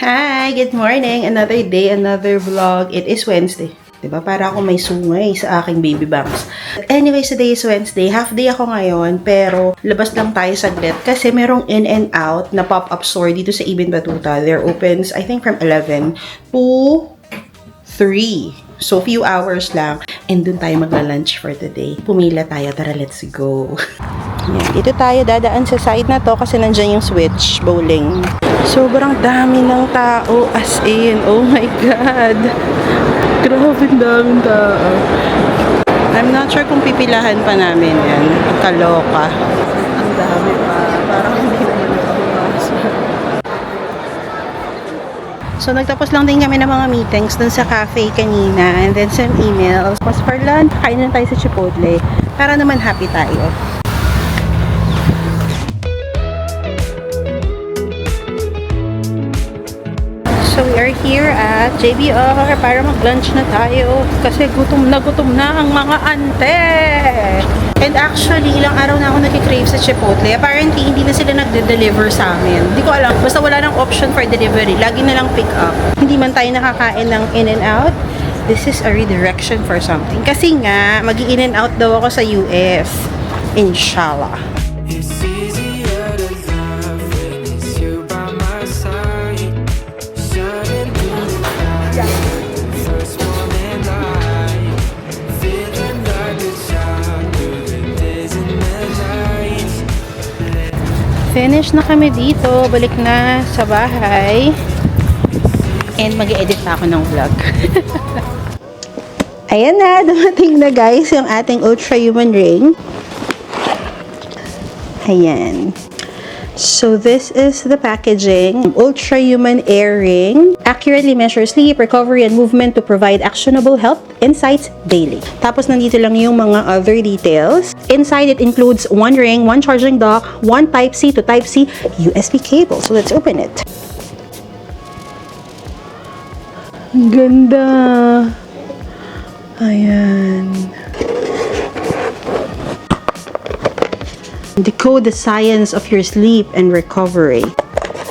Hi! Good morning! Another day, another vlog. It is Wednesday. Diba? Para ako may sungay sa aking baby bangs. Anyways, today is Wednesday. Half day ako ngayon, pero labas lang tayo saglit kasi merong in and out na pop-up store dito sa Ibn Batuta. They're opens, I think, from 11 to 3. So, few hours lang. And dun tayo magla-lunch for today. Pumila tayo. Tara, let's go. Yan. Dito tayo dadaan sa side na to kasi nandyan yung switch bowling. Sobrang dami ng tao. As in, oh my God. Grabe daming tao. I'm not sure kung pipilahan pa namin yan. Kaloka. Ang dami pa. Parang hindi naman nakapasok. So, nagtapos lang din kami ng mga meetings dun sa cafe kanina and then some emails. Tapos for lunch, kain na tayo sa Chipotle para naman happy tayo. So, we are here at JBR para mag-lunch na tayo kasi gutom na ang mga ante. And actually, ilang araw na ako nag-crave sa Chipotle. Apparently, hindi na sila nagde-deliver sa amin. Hindi ko alam. Basta wala nang option for delivery. Lagi na lang pick up. Hindi man tayo nakakain ng In-N-Out. This is a redirection for something. Kasi nga, mag-i-In-N-Out daw ako sa US. Inshallah. Finish na kami dito. Balik na sa bahay. And mag-edit na ako ng vlog. Ayan na. Dumating na guys yung ating Ultra Human Ring. Ayan. So this is the packaging. Ultra Human Air Ring. Accurately measures sleep, recovery, and movement to provide actionable health insights daily. Tapos nandito lang yung mga other details. Inside it includes one ring, one charging dock, one Type-C to Type-C USB cable. So let's open it. Ang ganda. Ayan. Decode the science of your sleep and recovery.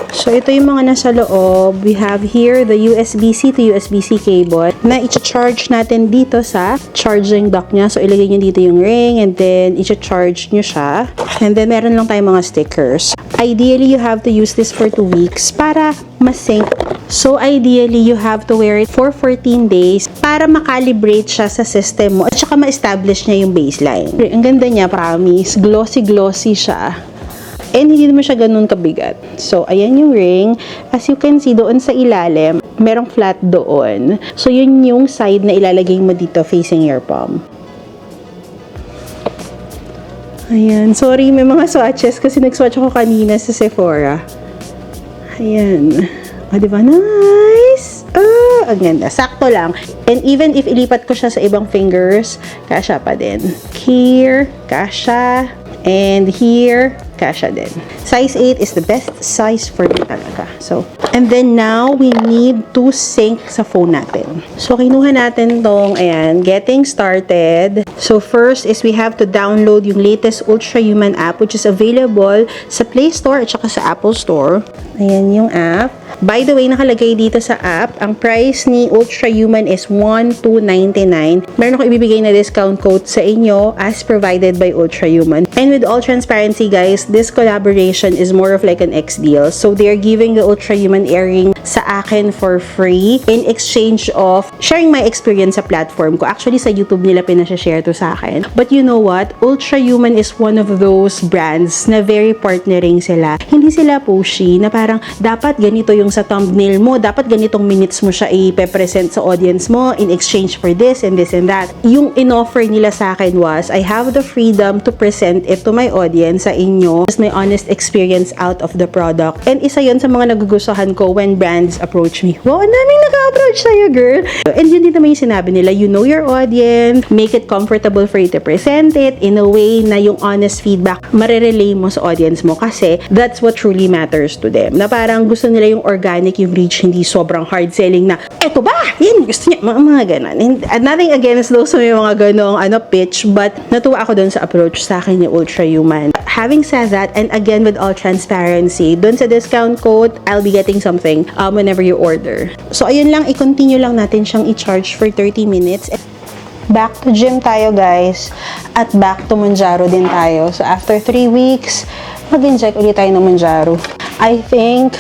So, ito yung mga nasa loob. We have here the USB-C to USB-C cable na i-charge natin dito sa charging dock niya. So, ilagay nyo dito yung ring and then i-charge nyo siya. And then, meron lang tayong mga stickers. Ideally, you have to use this for 2 weeks para ma-sync. So, ideally, you have to wear it for 14 days para makalibrate siya sa system mo at saka ma-establish niya yung baseline. Ang ganda niya, promise. Glossy-glossy siya. And hindi naman siya ganun kabigat. So, ayan yung ring. As you can see, doon sa ilalim, merong flat doon. So, yun yung side na ilalagay mo dito facing your palm. Ayan. Sorry, may mga swatches kasi nag-swatch ako kanina sa Sephora. Ayan. O, diba? Nice! Ah, ang ganda. Sakto lang. And even if ilipat ko siya sa ibang fingers, kasha pa din. Here, kasha. And here, kasha din. Size 8 is the best size for me talaga. So, and then now, we need to sync sa phone natin. So, kinuha natin tong, ayan, getting started. So, first is we have to download yung latest Ultra Human app which is available sa Play Store at saka sa Apple Store. Ayan yung app. By the way, nakalagay dito sa app, ang price ni Ultra Human is $1,299. Meron ako ibibigay na discount code sa inyo as provided by Ultra Human. And with all transparency, guys, this collaboration is more of like an X-deal. So, they're giving the Ultra Human Airing sa akin for free in exchange of sharing my experience sa platform ko. Actually, sa YouTube nila pinasashare to sa akin. But you know what? Ultra Human is one of those brands na very partnering sila. Hindi sila pushy na parang dapat ganito yung sa thumbnail mo, dapat ganitong minutes mo siya i-present sa audience mo in exchange for this and this and that. Yung in-offer nila sa akin was, I have the freedom to present it to my audience, sa inyo, just my honest experience out of the product. And isa yon sa mga nagugustuhan ko when brands approach me. Wow, ang daming nag-approach sa'yo, girl! And yun din naman yung sinabi nila, you know your audience, make it comfortable for you to present it in a way na yung honest feedback marerelay mo sa audience mo kasi that's what truly matters to them. Na parang gusto nila yung organic, yung reach, hindi sobrang hard selling na, eto ba? Yan, gusto niya, mga ganon. And nothing against those may mga ganong pitch, but natuwa ako dun sa approach sa akin ni Ultra Human. having said that, and again with all transparency, dun sa discount code, I'll be getting something whenever you order. So ayun lang, i-continue lang natin siyang i-charge for 30 minutes. Back to gym tayo guys, at back to Mounjaro din tayo. So after 3 weeks, mag-inject ulit tayo ng Mounjaro. I think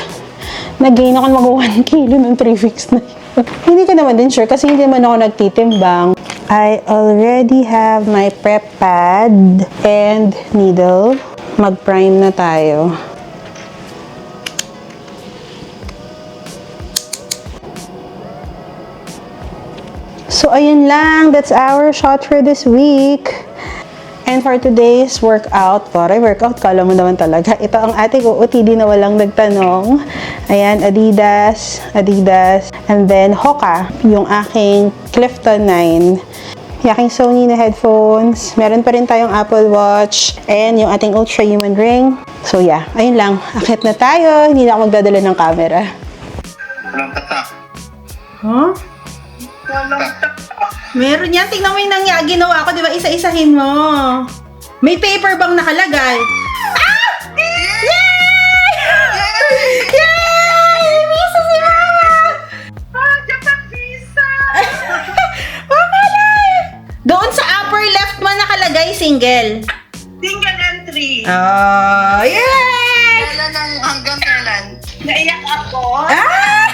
nag-gain ako mag 1 kilo ng 3 weeks na yun. Hindi ko naman din sure kasi hindi naman ako nagtitimbang. I already have my prep pad and needle. Mag-prime na tayo. So, ayun lang. That's our shot for this week. And for today's workout, kala mo naman talaga. Ito ang ating OOTD na walang nagtanong. Ayan, Adidas, and then Hoka, yung aking Clifton 9. Yung aking Sony na headphones. Meron pa rin tayong Apple Watch, and yung ating Ultra Human Ring. So yeah, ayun lang. Akit na tayo. Hindi na ako magdadala ng camera. Walang tatak. Huh? Walang tatak. Meron yan. Tingnan mo yung ginawa ko, di ba? Isa-isahin mo. May paper bang nakalagay? Ah! Yay! Yay! Visa si Mama! Japan visa! Doon sa upper left mo nakalagay single. Single entry. Oh, yay! Kailan hanggang kailan? Naiyak ako. Ah!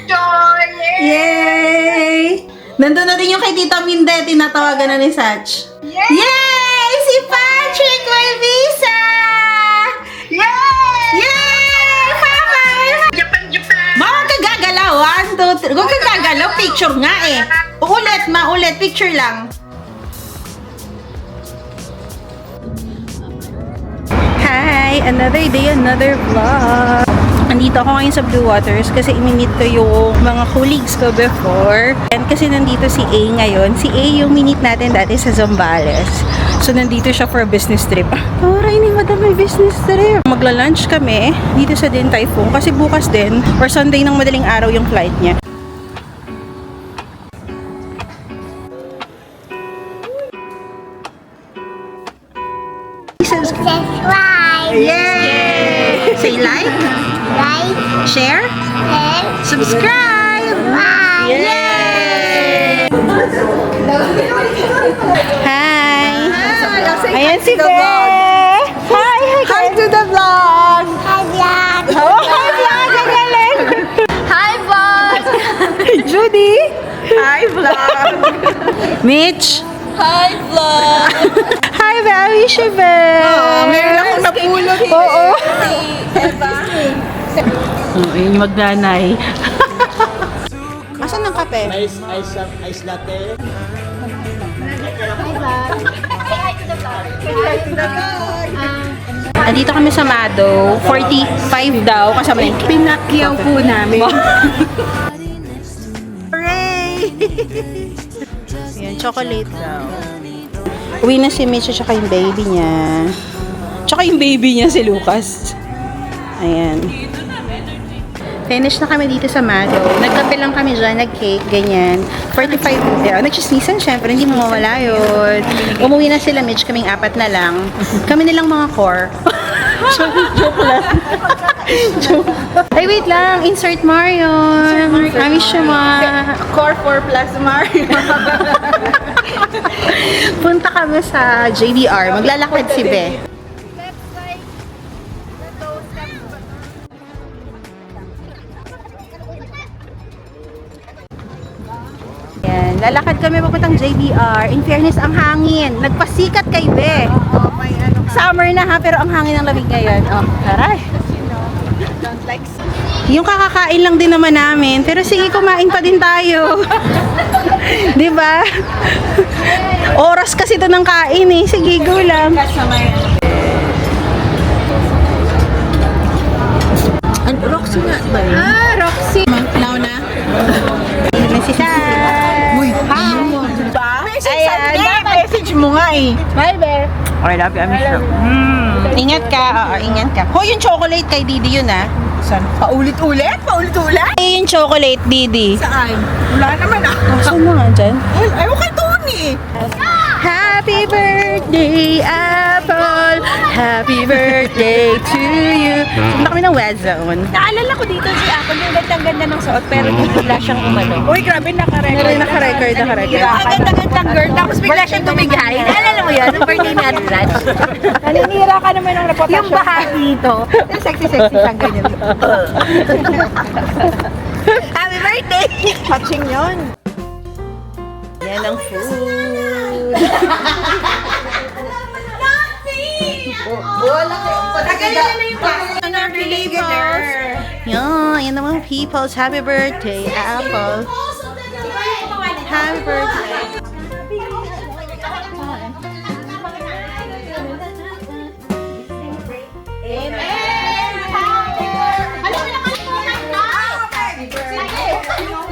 Joy! Yay! Nandun na din yung kay Tita Minde, tinatawagan na ni Satch. Yay! Yay! Si Patrick may visa! Yay! Yay! Bye-bye! Japan! Mama, ka gagalaw. 1, 2, 3. Huwag ka gagalaw. Picture nga eh. Ulit, picture lang. Hi! Another day, another vlog. Nandito ako ngayon sa Blue Waters kasi imi-meet ko yung mga colleagues ko before. And kasi nandito si A ngayon. Si A yung minute natin dati sa Zambales. So nandito siya for a business trip. Taray ni Madam may business trip. Magla-lunch kami dito sa Din Tai Fung kasi bukas din or Sunday ng madaling araw yung flight niya. Subscribe. Yay! Say like, share, subscribe. Yay! Hi! Ayan si Be! Hi to the vlog! Hi, vlog. Oh, hi vlog! Ang galing! Hi, vlog. Judy! Hi vlog! Mitch! Hi, vlog. Hi, Bawi Shibe! Meron akong napulot. Oo! Eva. Ayun yung magnanay. Asan ang kape? Ice latte. Andito kami sa Mado. 45 daw. Kasama yung pinakyaw po namin. Hooray! Ayan, chocolate daw. Uwi na si Mitch at saka yung baby niya. Tsaka yung baby niya si Lucas. Ayan. Finish na kami dito sa Mado. Nagkape lang kami dyan, nag-cake, ganyan. 45, nag-chismisan syempre, hindi mo mawala yun. Umuwi na sila Mitch, kaming 4 na lang. Kami nilang mga core. Joke lang. Joke. Ay, wait lang. Insert Mario. Kami siya Core 4 plus Mario. Punta kami sa JBR. Maglalakad si Be. Yan. Lalakad kami papuntang JBR. In fairness, ang hangin. Nagpasikat kay Be. Summer na ha, pero ang hangin ang lamig ngayon. Oh, taray. Yung kakakain lang din naman namin. Pero sige, kumain pa din tayo. Di ba? Oras kasi ito ng kain eh. Sige, go lang. Roxy nga ba yun? Ah, Roxy. Now na? Ayan si Sai. Uy, Ayan, message mo nga eh. Bye, Be. I love you, Amisha. Ingat ka. Oo, ingat ka. Hoy, yung chocolate kay Didi yun ah. Saan? Paulit-ulit? Paulit-ulit? Eh, yung chocolate, Didi. Saan? Wala naman ako. Saan mo nga dyan? Ayaw kay Tony. Happy birthday, Apple. Happy birthday to you. Punta kami ng West Zone. Naalala ko dito si Apple, yung gandang-ganda ng suot, pero bigla siyang umano. Uy, grabe, naka-record. Naka-record. Ang ganda-gandang girl, tapos bigla siyang tumigay. Naalala mo yun, yung birthday ni Ate Raj? Naninira ka naman ng reputasyon. Yung baha dito. Yung sexy-sexy siyang ganyan. Happy birthday! Touching yun. Yan ang food. Yan ang mga peoples. Happy birthday, Apple. Happy birthday.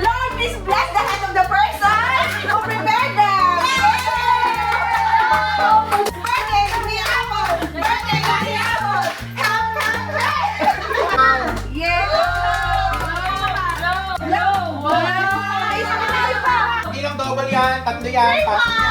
Lord, please bless the hand of the person who prepared them. Birthday to the apple. Birthday to the apple. Come, yeah. Hindi lang double yan, tatlo yan, pasok yan.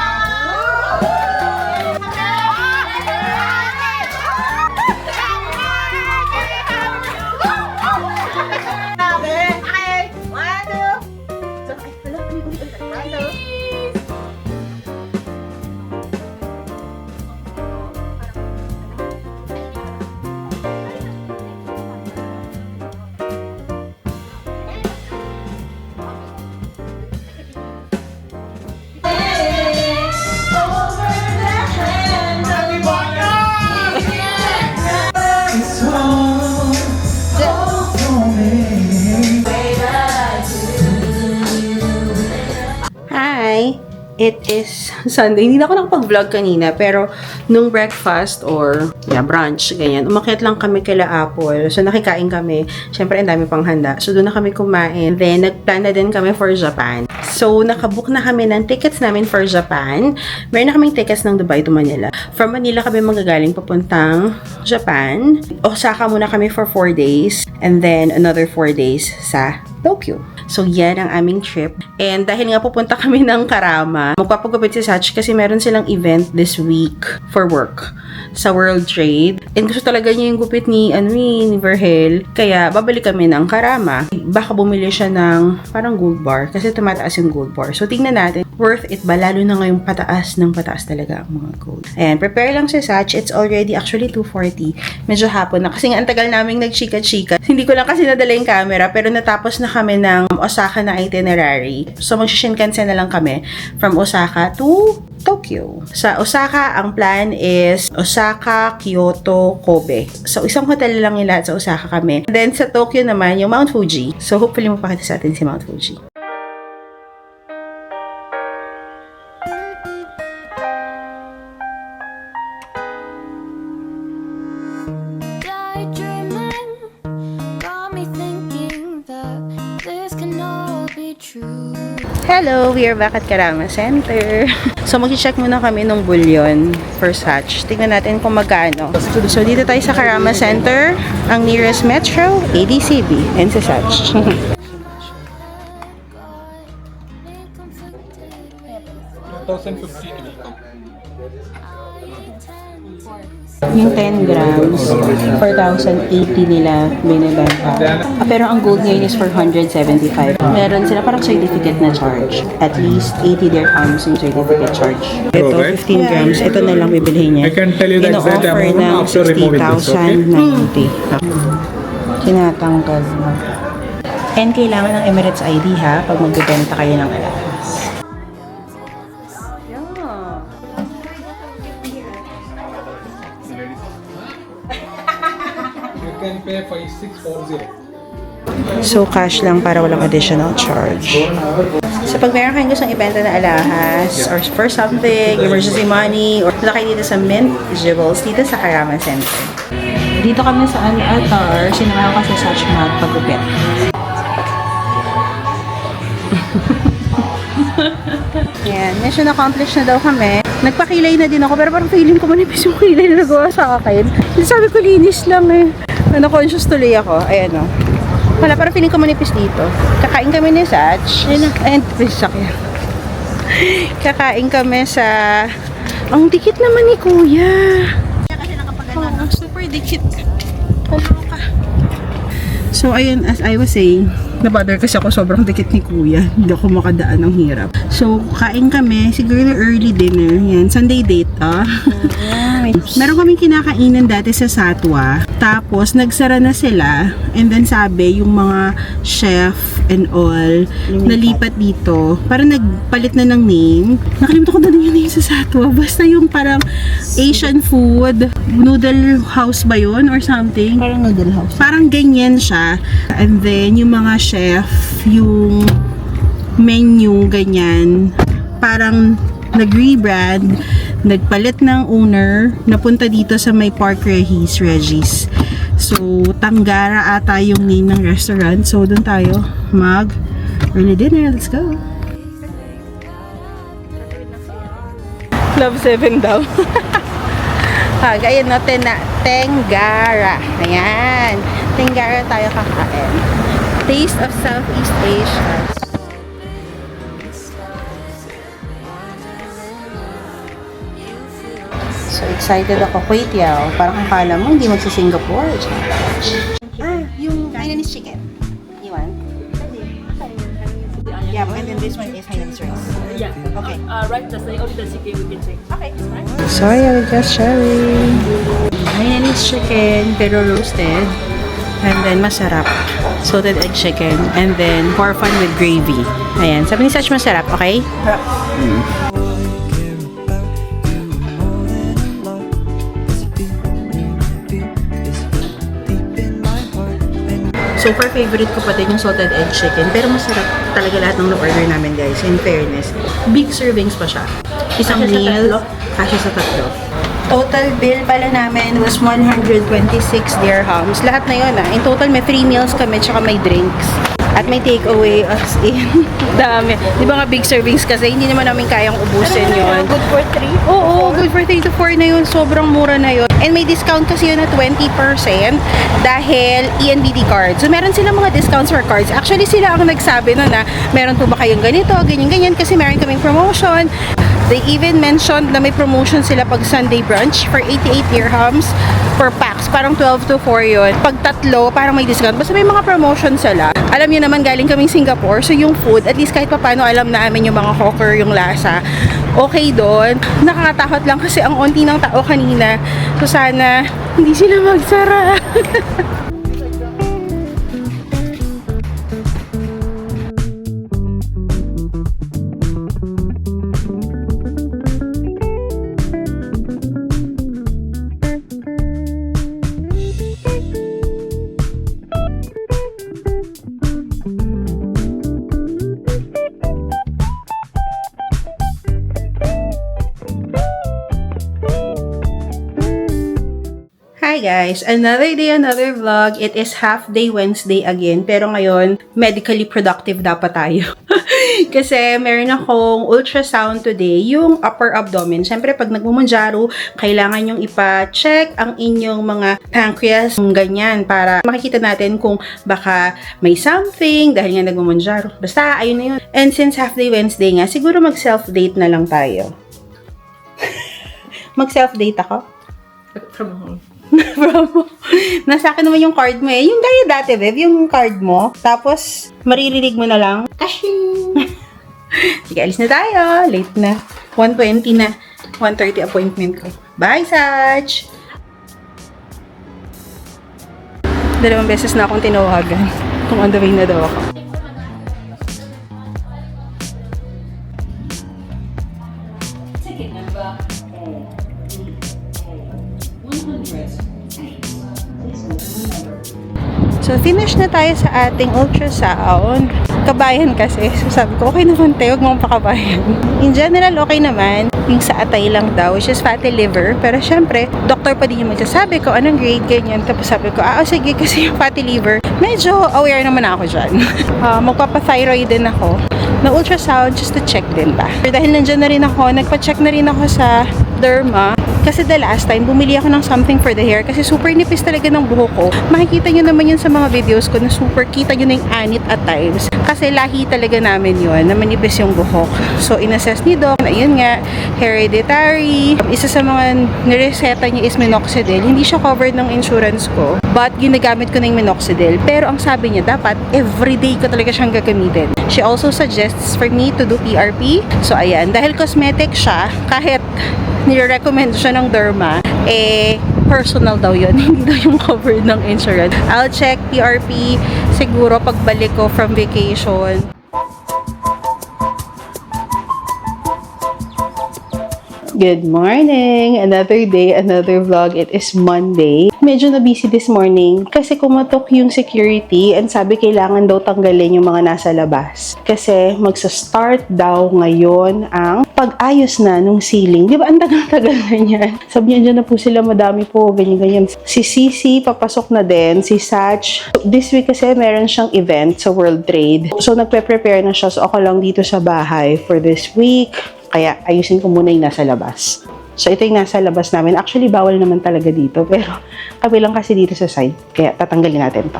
Hi! It is Sunday. Hindi na ako nakapag-vlog kanina, pero nung breakfast or brunch, ganyan, umakyat lang kami kila Apple. So, nakikain kami. Siyempre, ang dami pang handa. So, doon na kami kumain. Then, nagplan na din kami for Japan. So, nakabook na kami ng tickets namin for Japan. Meron na kaming tickets ng Dubai to Manila. From Manila kami magagaling papuntang Japan. Osaka muna kami for 4 days. And then, another 4 days sa Tokyo. So, yan ang aming trip. And dahil nga pupunta kami ng Karama, magpapagupit si Sach kasi meron silang event this week for work sa World Trade. And gusto talaga niya yung gupit ni Verhel. Kaya, babalik kami ng Karama. Baka bumili siya ng parang gold bar kasi tumataas yung gold bar. So, tingnan natin. Worth it ba? Lalo na ngayong pataas ng pataas talaga ang mga gold. Ayan, prepare lang si Sach. It's already actually 2:40. Medyo hapon na. Kasi nga, ang tagal naming nagchika-chika. Hindi ko lang kasi nadala yung camera, pero natapos na kami ng Osaka na itinerary. So, mag-Shinkansen na lang kami from Osaka to Tokyo. Sa Osaka, ang plan is Osaka, Kyoto, Kobe. So, isang hotel lang yung lahat sa Osaka kami. And then, sa Tokyo naman, yung Mount Fuji. So, hopefully, mapakita sa atin si Mount Fuji. Daydreaming got me thinking that this can all be true. Hello! We are back at Karama Center. So, mag-check muna kami ng bullion for Sach. Tingnan natin kung magkano. So, dito tayo sa Karama Center. Ang nearest metro, ADCB. And sa Sach. 1,050 Yung 10 grams, 4,080 nila binibenta. Pero ang gold ngayon is 475. Meron sila parang certificate na charge. At least 80 dirhams yung certificate charge. Ito, 15 grams. Ito na lang bibilhin niya. I can tell you the exact Ino-offer amount ng after removing this, okay? 60,090. Tinatanggal mo. And kailangan ng Emirates ID ha, pag magbibenta kayo ng alahas. You can pay 5640. So, cash lang para walang additional charge. So, pag meron kayong gustong ibenta na alahas, or for something, emergency money, or punta kayo dito sa Mint Jewels, dito sa Karama Center. Dito kami sa Al-Atar, sinamahan ko sa Sach magpagupit. Yan, mission accomplished na daw kami. Nagpakilay na din ako, pero parang feeling ko manipis yung kilay na nagawa sa akin. Sabi ko, linis lang eh. Na-conscious tuloy ako. Ayan o. Wala, parang feeling ko manipis dito. Kakain kami ni Sach. And, sakyan. Kakain kami sa... Ang dikit naman ni Kuya. Kasi nakapagano So, ayun, as I was saying, nabother kasi ako sobrang dikit ni Kuya. Hindi ako makadaan ng hirap. So, kain kami. Siguro early dinner. Yan, Sunday date, Meron kaming kinakainan dati sa Satwa. Tapos, nagsara na sila. And then, sabi, yung mga chef and all, nalipat dito. Parang nagpalit na ng name. Nakalimutan ko na yung name sa Satwa. Basta yung parang Asian food. Noodle house ba yun? Or something? Parang noodle house. Parang ganyan siya. And then, yung mga chef, yung menu, ganyan. Parang nag-rebrand, nagpalit ng owner, napunta dito sa may Park Regis. So, Tanggara ata yung name ng restaurant. So, doon tayo mag early dinner. Let's go! Love 7 daw. Ayan natin na Tanggara. Ayan. Tanggara tayo kakain. Taste of Southeast Asia. So excited ako. Wait, yaw. Parang akala mo hindi magsa-Singapore. Yung Hainanese chicken. You want? Yeah, and then this one is Hainanese rice. Yeah. Okay. Right, that's the only the chicken we can take. Okay. Right. Sorry, I was just sharing. Hainanese chicken, pero roasted. And then, masarap. Salted egg chicken. And then, hor fun with gravy. Ayan. Sabi ni Sach, masarap. Okay? Super favorite ko pa din yung salted egg chicken. Pero masarap talaga lahat ng order namin, guys. In fairness. Big servings pa siya. Isang meal, kasya sa tatlo. Total bill pala namin was 126 dirhams. Lahat na yun, In total, may 3 meals kami, tsaka may drinks. At may takeaway as in. Dami. Di ba nga big servings kasi hindi naman namin kayang ubusin yun. Good for 3? Oo, good for 3 to 4 na yun. Sobrang mura na yun. And may discount kasi yun na 20% dahil ENBD card. So, meron silang mga discounts for cards. Actually, sila ang nagsabi nun na meron po ba kayong ganito, ganyan-ganyan kasi meron kaming promotion. They even mentioned na may promotion sila pag Sunday brunch for 88 dirhams per packs. Parang 12 to 4 yun. Pag tatlo, parang may discount. Basta may mga promotion sila. Alam niyo naman, galing kaming Singapore. So, yung food, at least kahit paano alam namin yung mga hawker, yung lasa. Okay doon. Nakakatakot lang kasi ang onti ng tao kanina. So, sana hindi sila magsara. Hi guys! Another day, another vlog. It is half day Wednesday again. Pero ngayon, medically productive dapat tayo. Kasi meron akong ultrasound today, yung upper abdomen. Siyempre, pag nagmumunjaro, kailangan yung ipa-check ang inyong mga pancreas, ganyan, para makikita natin kung baka may something dahil nga nagmumunjaro. Basta, ayun na yun. And since half day Wednesday nga, siguro mag-self-date na lang tayo. Mag-self-date ako? From home. Nasa akin naman yung card mo eh. Yung gaya dati, Bev, yung card mo. Tapos, maririnig mo na lang. Kashin! Sige, alis na tayo. Late na. 1:20 na. 1:30 appointment ko. Bye, Sach! 2 beses na akong tinawagan. Kung on the way na daw ako. So, finish na tayo sa ating ultrasound. Kabayan kasi. So, sabi ko, okay naman tayo, huwag mong pakabayan. In general, okay naman. Yung sa atay lang daw, which is fatty liver. Pero, syempre, doktor pa din yung magsasabi ko, anong grade, ganyan. Tapos sabi ko, sige, kasi yung fatty liver, medyo aware naman ako dyan. Magpapathyroid din ako. Na ultrasound, just to check din ba. Dahil nandyan na rin ako, nagpa-check na rin ako sa derma. Kasi the last time, bumili ako ng something for the hair kasi super nipis talaga ng buhok ko. Makikita nyo naman yun sa mga videos ko na super kita nyo na yung anit at times. Kasi lahi talaga namin yun na manipis yung buhok. So, inassess ni Doc, ayun nga, hereditary. Isa sa mga nireseta niya is minoxidil. Hindi siya covered ng insurance ko. But, ginagamit ko na yung minoxidil. Pero, ang sabi niya, dapat everyday ko talaga siyang gagamitin. She also suggests for me to do PRP. So, ayan. Dahil cosmetic siya, kahit nire-recommend siya ng derma, personal daw yun. Hindi daw yung covered ng insurance. I'll check PRP siguro pagbalik ko from vacation. Good morning! Another day, another vlog. It is Monday. Medyo na busy this morning kasi kumatok yung security and sabi kailangan daw tanggalin yung mga nasa labas. Kasi magsa-start daw ngayon ang pag-ayos na nung ceiling. Di ba? Ang tagal-tagal na yan. Sabi niya, dyan na po sila, madami po, ganyan-ganyan. Si Cici, papasok na din. Si Satch. This week kasi meron siyang event sa World Trade. So, nagpe-prepare na siya. So, ako lang dito sa bahay for this week. Kaya, ayusin ko muna yung nasa labas. So, ito yung nasa labas namin. Actually, bawal naman talaga dito. Pero, kami lang kasi dito sa side. Kaya, tatanggalin natin to.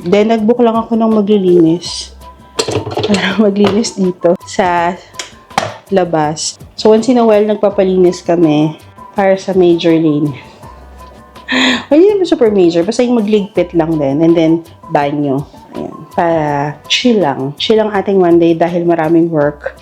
Then, nag-book lang ako ng maglilinis. Para maglinis dito sa labas. So, once in a while, nagpapalinis kami para sa major lane. Hindi naman super major. Basta yung magligpit lang din. And then, banyo. Ayan. Para chill lang. Chill lang ating Monday dahil maraming work.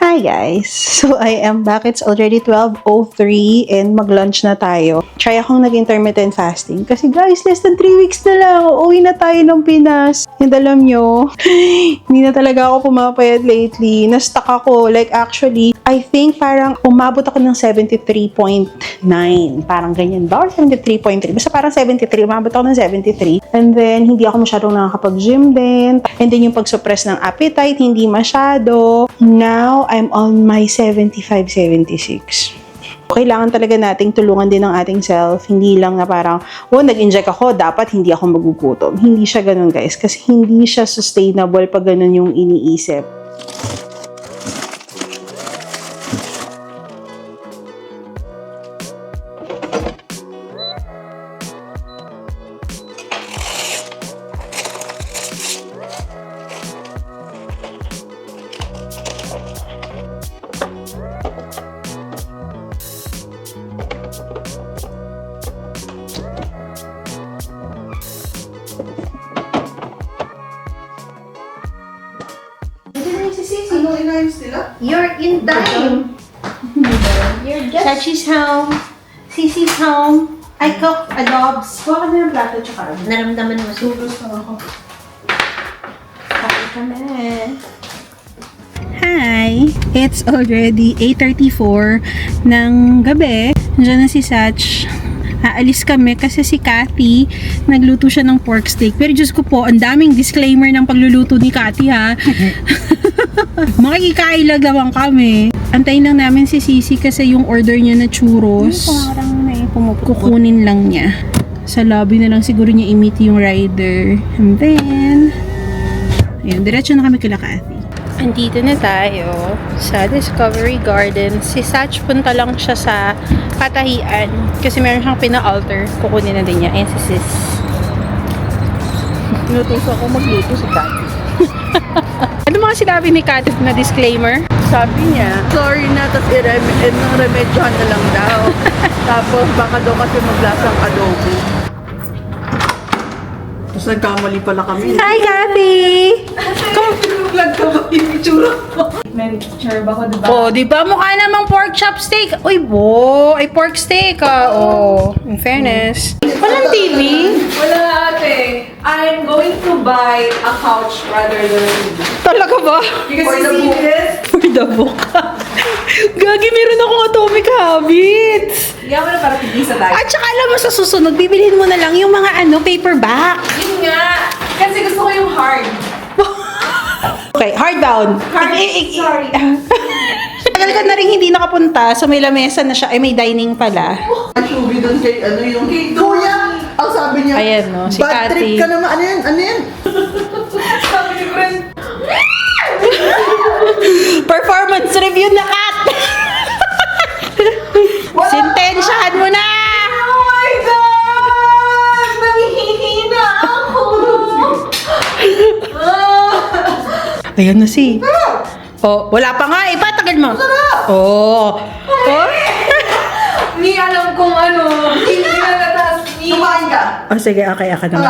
Hi guys! So I am back. It's already 12:03 and mag-lunch na tayo. Try akong nag-intermittent fasting kasi guys, less than 3 weeks na lang. Uuwi na tayo ng Pinas. And alam nyo, hindi na talaga ako pumapayat lately. Na-stuck ako. Like actually, I think parang umabot ako ng 73.9. Parang ganyan ba? Or 73.3. Basta parang 73. Umabot ako ng 73. And then, hindi ako masyadong nakakapag-gym din. And then, yung pag-suppress ng appetite, hindi masyado. Now, I'm on my 75, 76. Kailangan talaga nating tulungan din ng ating self. Hindi lang na parang, nag-inject ako, dapat hindi ako magugutom. Hindi siya ganun, guys. Kasi hindi siya sustainable pag ganun yung iniisip. You're in time. You're just... Chachi's home. Sisi's home. I cook adobs. Kuha ka na ng plato tsaka. Naramdaman mo siguro. ako. Kain kami. Hi! It's already 8:34 ng gabi. Diyan na si Satch. Aalis kami kasi si Cathy, nagluto siya ng pork steak. Pero Diyos ko po, ang daming disclaimer ng pagluluto ni Cathy ha. Makikikailag naman kami. Antayin lang namin si Cici kasi yung order niya na churros, kukunin lang niya. Sa lobby na lang siguro niya i-meet yung rider. And then, ayun, diretso na kami kila Cathy. Andito na tayo sa Discovery Garden. Si Satch punta lang siya sa Patahian kasi meron siyang pina-alter. Kukunin na din niya. Ayan si Sis. Inutuso ako magluto si Cathy. Ano mga sinabi ni Cathy na disclaimer? Sabi niya, sorry na, tapos remedyohan na lang daw. Tapos baka daw kasi maglasang adobo. Tapos nagkamali pala kami. Hi, Cathy! Vlog ka ba yung itsura ko? Oh, di ba? Mukha namang pork chop steak. Uy, ay pork steak in fairness. Walang TV? Wala ate. I'm going to buy a couch rather than a TV. Talaga ba? For the book. For the book. Gagi, meron akong Atomic Habits. Hindi mo na para tigisa tayo. At saka alam mo, sa susunod, bibilhin mo na lang yung mga paperback. Yun nga. Kasi gusto ko yung hard. Okay, hardbound. Sorry. Tagal ka na rin hindi nakapunta, so may lamesa na siya. Ay, may dining pala. Shubi doon kay yung kuya. Ang sabi niya, Ayan, no, si bad Cathy. trip ka naman. Ano yan? Sabi ni friend. Performance review na, Kat! Sintensyahan mo na! Oh my God! Nangihina ako! Ayan na si. Oh, wala pa nga. Ipatagal mo. Oh. Oh. Hindi alam kung ano. Hindi na nataas ni. Kumain ka. Oh, sige. Okay, ako naman.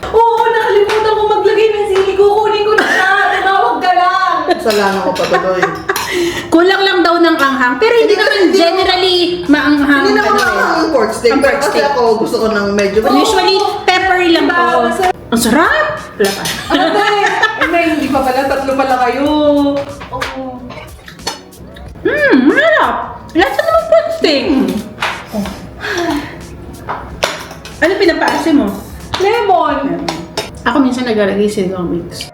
Oo, nakalimutan ko maglagay ng sili. Kukunin ko na siya. Tinawag ka lang. Salamat ko pa tuloy. Kulang lang daw ng anghang. Pero hindi naman generally maanghang. Hindi na ako ano eh. ang pork steak. Ang Pero pork kasi steak. ako gusto ko ng medyo... Usually, peppery lang Diba? to. Masarap. Ang sarap! Wala pa. May hindi pa pala. Tatlo pala kayo. Oo. Masarap. Lasa naman pork steak. Ano pinapaasin mo? Lemon. Ako minsan naglalagay silang mix.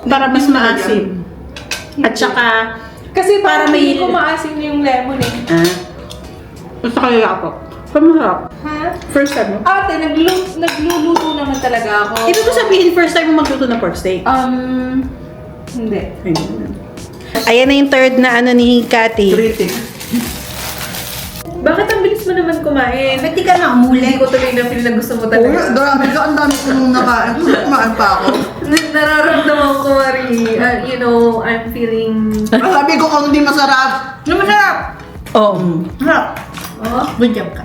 Para mas maasim. At saka, Kasi Para para may- may kumaasim yung lemon eh. gusto ko yung ako. Masarap. Ha? First time mo. Ate, nagluluto naman talaga ako. Ibig ko sabihin, first time mo magluto ng pork steak. Hindi. Ayan na yung third na ano ni Cathy. Critic. Bakit ang bilis mo naman kumain? Ba't di ka namuli? Hindi ko tuloy na feel na gusto mo Uy, talaga. grabe ka. Ang dami kong nakain. Kumain pa ako. Nararamdaman ko, Marie, you know, I'm feeling... Sabi ko kung hindi masarap. Ano masarap? Oo. Masarap. Oh, Good job ka.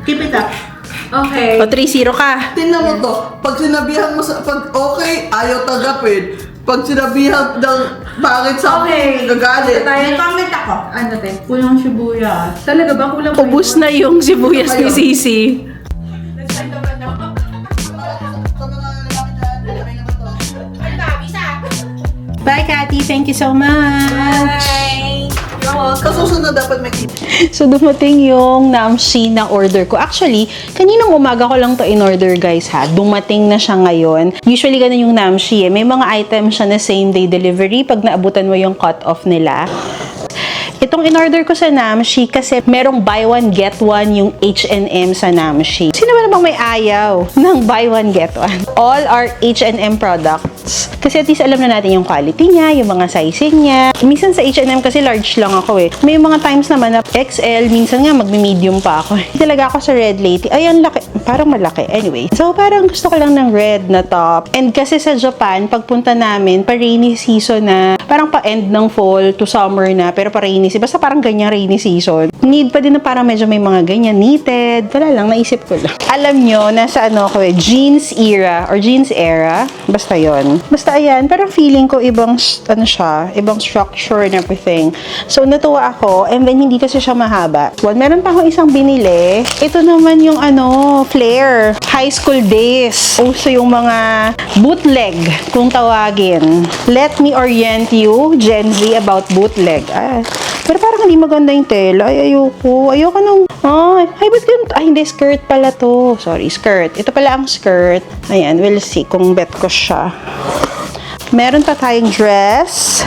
Keep it up. okay. O, 3-0 ka. Tingnan mo to. Pag sinabihan mo sa... Pag okay, ayaw tagapin. Pag sinabihan ng bakit sa Okay. gagalit. Tayo, May comment ako. ano te? Kulang sibuyas. Talaga ba? Kulang ba Ubus yun? na yung sibuyas ni Sisi. Bye, Cathy. Thank you so much. Kasusunod dapat may So, dumating yung namshi na order ko. Actually, kaninang umaga ko lang to in-order, guys, ha. Dumating na siya ngayon. Usually, ganun yung namshi, eh. May mga items siya na same-day delivery pag naabutan mo yung cut-off nila. Itong in-order ko sa Namshi kasi merong buy one get one yung H&M sa Namshi. Sino ba namang may ayaw ng buy one get one? All are H&M products. Kasi at least alam na natin yung quality niya, yung mga sizing niya. Minsan sa H&M kasi large lang ako eh. May mga times naman na XL, minsan nga magme-medium pa ako. Talaga ako sa red lately. Ay, ang laki. Parang malaki. Anyway. So, parang gusto ko lang ng red na top. And kasi sa Japan, pagpunta namin, pa-rainy season na, parang pa-end ng fall to summer na, pero pa-rainy season. Basta parang ganyan rainy season. Need pa din na parang medyo may mga ganyan knitted. Wala lang, naisip ko lang. Alam nyo, nasa ano ko eh, jeans era or jeans era. Basta yon. Basta ayan, parang feeling ko ibang, ano siya, ibang structure and everything. So, natuwa ako. And then, hindi kasi siya mahaba. Well, meron pa akong isang binili. Ito naman yung ano, flare. High school days. Uso yung mga bootleg, kung tawagin. Let me orient you, Gen Z, about bootleg. Pero parang hindi maganda yung tela. Ay, ayoko. Ayoko nung... Ay, ba't ganito? Ay, hindi. Skirt pala to. Sorry, skirt. Ito pala ang skirt. Ayan, we'll see kung bet ko siya. Meron pa tayong dress.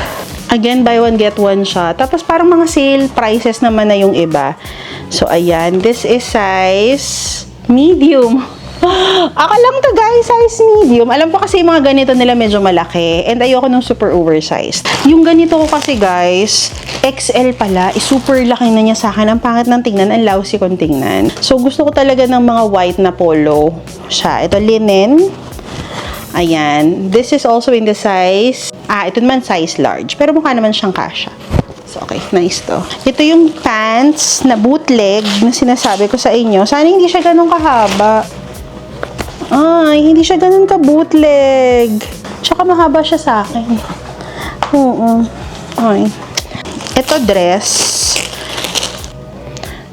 Again, buy one, get one siya. Tapos parang mga sale prices naman na yung iba. So, ayan. This is size medium. Ako lang to, guys, size medium. Alam ko kasi yung mga ganito nila medyo malaki. And ayoko nung super oversized. Yung ganito ko kasi, guys, XL pala. Super laki na niya sa akin. Ang pangit ng tingnan. Ang lousy kong tingnan. So, gusto ko talaga ng mga white na polo siya. Ito, linen. Ayan. This is also in the size... ito naman size large. Pero mukha naman siyang kasha. So, okay. Nice to. Ito yung pants na bootleg na sinasabi ko sa inyo. Sana hindi siya ganun kahaba. Ay, hindi siya ganun ka-bootleg. Tsaka mahaba siya sa akin. Oo. Ay. Ito dress.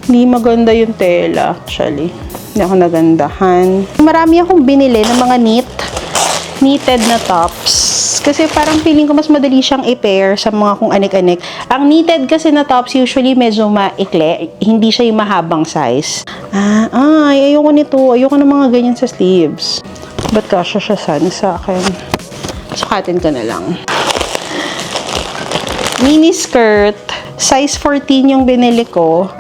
Hindi maganda yung tela, actually. Hindi ako nagandahan. Marami akong binili ng mga knit. knitted na tops. Kasi parang feeling ko mas madali siyang i-pair sa mga kung anik-anik. Ang knitted kasi na tops usually medyo maikli. Hindi siya yung mahabang size. Ayoko nito. Ayoko ng mga ganyan sa sleeves. Ba't kasya siya sa akin? Sukatin ko na lang. Mini skirt. Size 14 yung binili ko.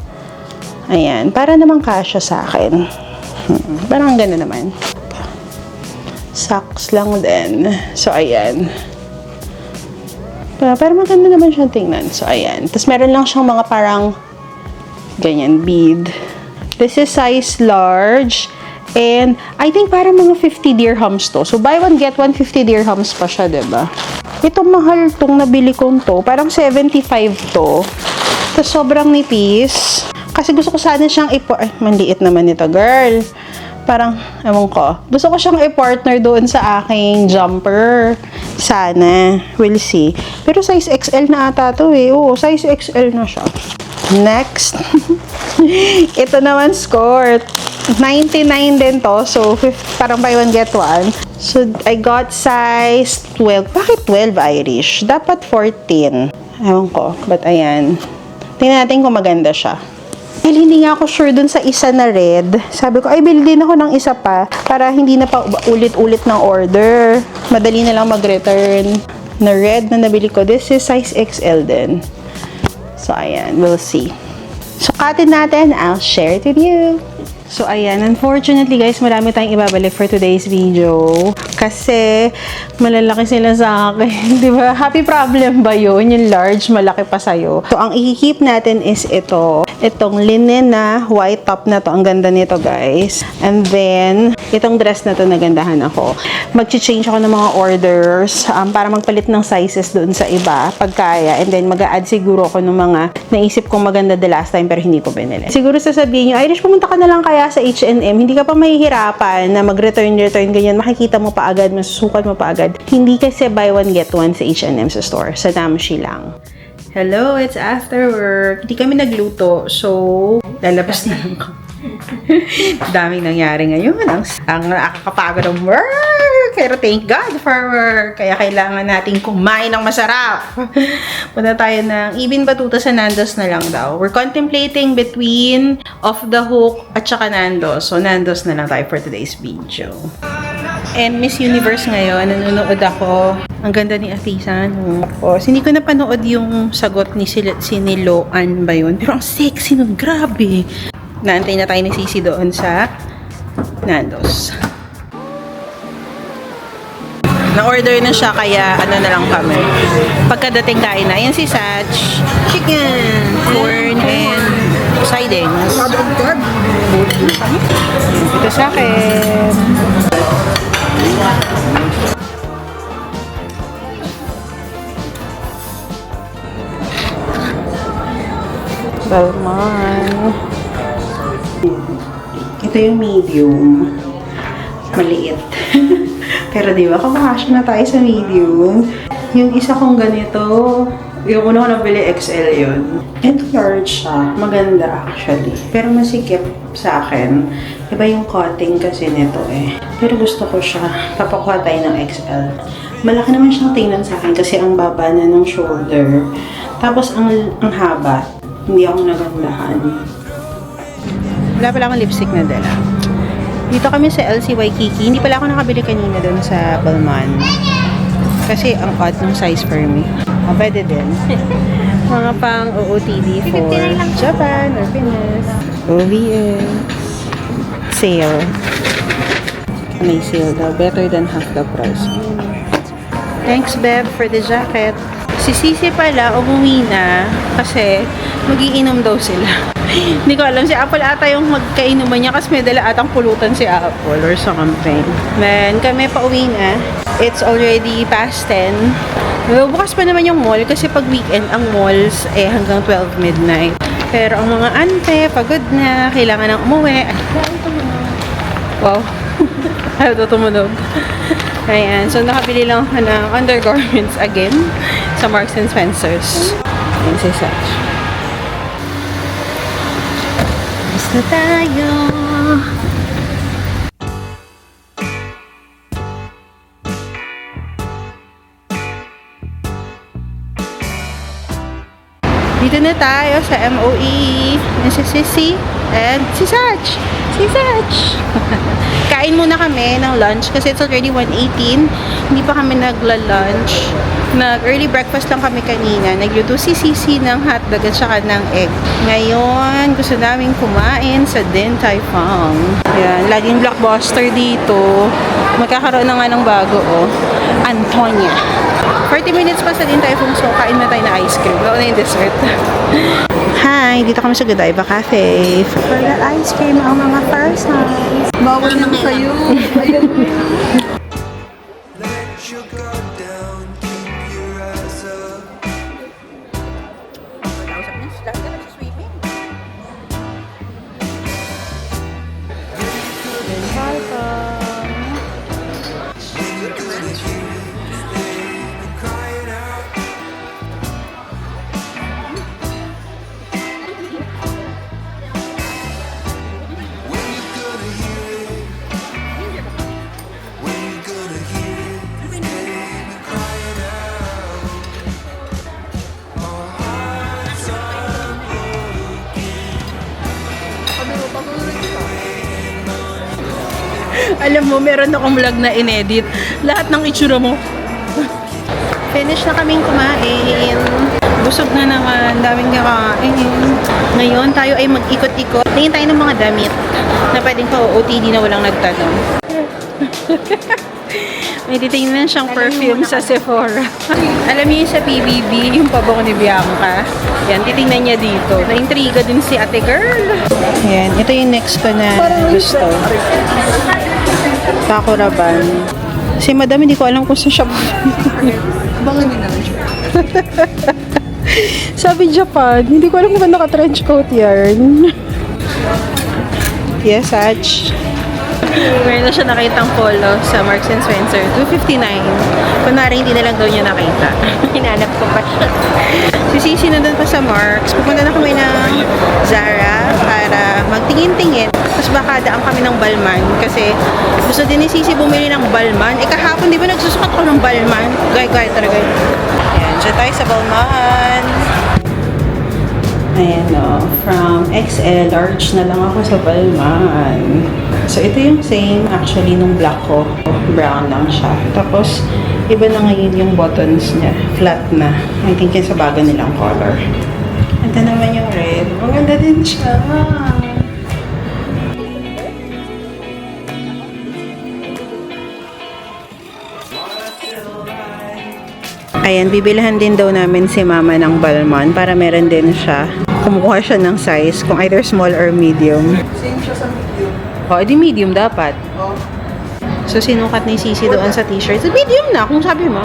Ayan. Para namang kasya sa akin. Parang gano'n naman. Socks lang din. So, ayan. Pero maganda naman siyang tingnan. So, ayan. Tapos, meron lang siyang mga parang ganyan, bead. This is size large. And, I think parang mga 50 dirhams to. So, buy one, get one, 50 dirhams pa siya, diba? Itong mahal tong nabili kong to. Parang 75 to. Tapos, sobrang nipis. Kasi gusto ko sana siyang ay, manliit naman ito, girl. Parang, ewan ko. Gusto ko siyang i-partner doon sa aking jumper. Sana. We'll see. Pero size XL na ata to eh. Oo, size XL na siya. Next. Ito naman skirt. 99 din to. So, parang buy one, get one. So, I got size 12. Bakit 12 Irish? Dapat 14. Ewan ko. But, ayan. Tingnan natin kung maganda siya. Dahil hindi nga ako sure dun sa isa na red. Sabi ko, ay, bili din ako ng isa pa para hindi na pa ulit-ulit ng order. Madali na lang mag-return. Na red na nabili ko. This is size XL din. So, ayan. We'll see. Sukatin natin. I'll share it with you. So, ayan. Unfortunately, guys, marami tayong ibabalik for today's video. Kasi, malalaki sila sa akin. Diba? Happy problem ba yun? Yung large, malaki pa sa'yo. So, ang i-keep natin is ito. Itong linen na white top na to. Ang ganda nito, guys. And then, itong dress na to, nagandahan ako. Mag-change ako ng mga orders para magpalit ng sizes doon sa iba, pagkaya. And then, mag-a-add siguro ako ng mga naisip kong maganda the last time pero hindi ko binili. Siguro sasabihin nyo, Irish, pumunta ka na lang kaya sa H&M, hindi ka pa mahihirapan na mag-return ganyan, makikita mo pa agad, masusukat mo pa agad. Hindi kasi buy one get one sa H&M sa store, sa Namshi lang. Hello, it's after work. Hindi kami nagluto, so lalabas na lang ko. Daming nangyari ngayon. Ang nakakapagod ng work. Pero thank God for work. Kaya kailangan natin kumain ng masarap. Punta tayo ng Ibn Battuta sa Nando's na lang daw. We're contemplating between Off the Hook at saka Nando's. So, Nando's na lang tayo for today's video. And Miss Universe ngayon, nanonood ako. Ang ganda ni Atisan. Hindi ko napanood yung sagot ni Niloan ba yun? Pero ang sexy nun. Grabe. Naantay na tayo ni Sisi doon sa Nando's. Na-order na siya, kaya ano na lang kami. Pagkadating kain na, yan si Sach. Chicken, corn, and sidings. Ito sa akin. Balman. Ito yung medium. Maliit. Pero diba, kamakasya na tayo sa medium. Yung isa kong ganito, yung una ko nabili XL yun. Ito large siya. Maganda actually. Pero masikip sa akin. Iba yung cutting kasi nito eh. Pero gusto ko siya. Papakuha tayo ng XL. Malaki naman siyang tingnan sa akin kasi ang baba na ng shoulder. Tapos ang haba. Hindi ako nagandahan. Wala pala akong lipstick na dala. Dito kami sa LC Waikiki. Hindi pala ako nakabili kanina doon sa Balman. Kasi ang odd ng size for me. Pwede din. Mga pang OOTD for Japan or Pinas. OVS. Sale. May sale daw. Better than half the price. Thanks, Beb, for the jacket. Si Sisi pala, umuwi na kasi magiinom daw sila. Hindi ko alam, si Apple ata yung magkainuman niya kasi may dala atang pulutan si Apple or something. Then, kami pa uwi na. It's already past 10. Bukas pa naman yung mall kasi pag weekend, ang malls hanggang 12 midnight. Pero ang mga ante, pagod na, kailangan nang umuwi. Wow. Ayaw to tumunog. Ayan. So, nakabili lang ako ng undergarments again sa Marks and Spencer's. Ayan si Sach. Basta tayo. Dito na tayo sa MOE. Yan si Sissy and si Sach. Si Sach. Kain muna kami ng lunch kasi it's already 1:18. Hindi pa kami nagla-lunch. Nag-early breakfast lang kami kanina. Nagluto si Sissy ng hotdog at saka ng egg. Ngayon, gusto namin kumain sa Din Tai Fung. Yan, laging blockbuster dito. Magkakaroon na nga ng bago, oh. Antonia. 40 minutes pa sa Din Tai Fung, so kain na tayo na ice cream. Wala na yung dessert. Hi, dito kami sa Godiva Cafe. For the ice cream, ang mga persons. Bawal lang sa'yo. Alam mo, meron akong vlog na inedit. Lahat ng itsura mo. Finish na kaming kumain. Busog na naman. Daming kakain. Ngayon, tayo ay mag-ikot-ikot. Tingin tayo ng mga damit na pwedeng pa-OOTD na walang nagtanong. May titingnan siyang perfume sa Sephora. Alam niyo yung sa PBB, yung pabango ni Bianca. Yan, titingnan niya dito. Na-intriga din si ate girl. Yan, ito yung next ko na gusto. Sakuraban. Si madam, hindi ko alam kung saan siya. Bangin na lang siya. Sabi Japan, hindi ko alam kung naka-trench coat yan. Yes, Sach. Meron na siya nakitang polo sa Marks & Spencer. $259. Kunwari, hindi na lang daw niya nakita. Hinanap ko pa siya. Si Sisi nandun pa sa Marks. Pupunta na kami ng Zara para magtingin-tingin. Tapos baka daan kami ng Balman. Kasi gusto din ni Sisi bumili ng Balman. Eh kahapon, di ba nagsusukat ko ng Balman? Gay-gay talaga yun. Ayan, dyan tayo sa Balman. Ayan o, from XL, large na lang ako sa Balman. So, ito yung same actually nung black ko. Brown lang siya. Tapos, iba na ngayon yung buttons niya. Flat na. I think yung sa bago nilang color. Ito naman yung red. Maganda din siya. Ayan, bibilhan din daw namin si Mama ng Balmain para meron din siya. Kumukuha siya ng size, kung either small or medium. Same siya sa medium. O, di medium dapat. Oh. So, sinukat ni Sisi doon sa t-shirt. So, medium na, kung sabi mo.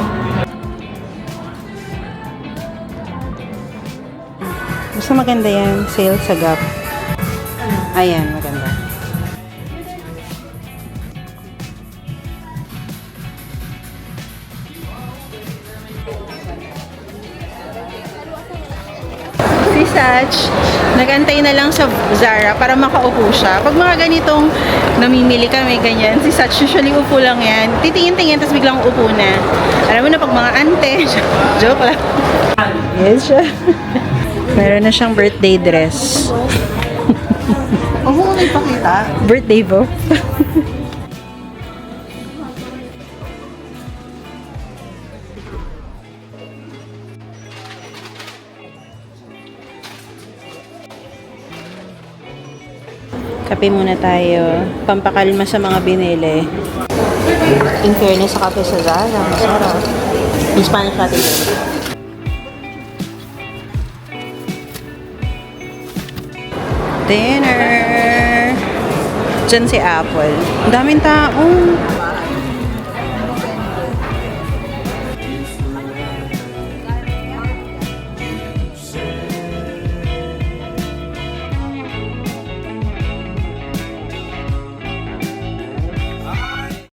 Basta maganda yan. Sale sa Gap. Ayan, maganda. Si Sach, nagantay na lang sa Zara para makaupo siya. Pag mga ganitong namimili kami, ganyan, si Sach usually upo lang yan. Titingin-tingin, tapos biglang upo na. Alam mo na, pag mga ante, joke lang. Yes siya. Meron na siyang birthday dress. Huwag mo na ipakita. Birthday po. Kape muna tayo. Pampakalma sa mga binili. In fairness sa kape sa Zara, masarap. In Spanish natin yun. Dinner! Diyan si Apple. Ang daming tao.